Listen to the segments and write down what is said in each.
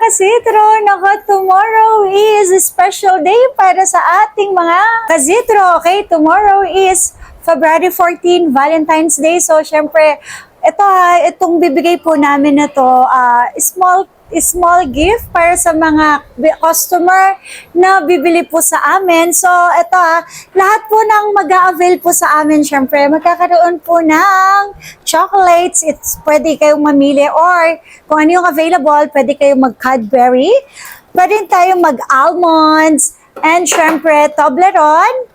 Kazitro, tomorrow is a special day para sa ating mga Kazitro. Okay, tomorrow is February 14, Valentine's Day. So, syempre, itong bibigay po namin na to, small gift para sa mga customer na bibili po sa amin. So, lahat po ng mag-a-avail po sa amin, syempre, magkakaroon po ng chocolates. Pwede kayong mamili or kung ano yung available, pwede kayong mag-Cadbury. Pwede tayong mag-almonds and syempre, Toblerone.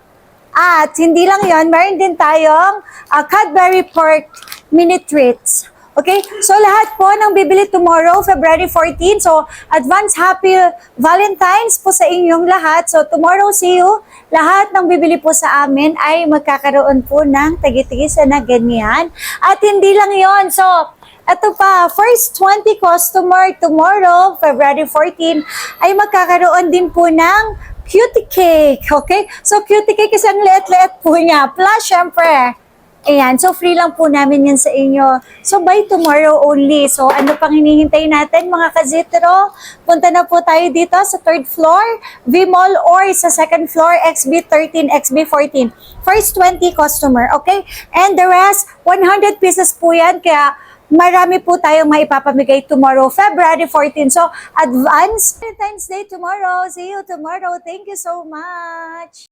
At hindi lang yon, meron din tayong Cadbury Pork Mini Treats. Okay? So, lahat po ng bibili tomorrow, February 14. So, advance happy Valentine's po sa inyong lahat. So, tomorrow, see you. Lahat ng bibili po sa amin ay magkakaroon po ng tagi-tigisa na ganyan. At hindi lang yon. So, ito pa, first 20 customer tomorrow, February 14, ay magkakaroon din po ng cutie cake. Okay? So, cutie cake isang liit-liit po niya. Plus, syempre, ayan, so free lang po namin yan sa inyo. So by tomorrow only. So ano pang hinihintay natin mga Kazitro? Punta na po tayo dito sa 3rd floor, V-Mall or sa 2nd floor, XB13, XB14. First 20 customer, okay? And the rest, 100 pieces po yan. Kaya marami po tayong maipapamigay tomorrow, February 14. So advance Valentine's Day tomorrow. See you tomorrow. Thank you so much.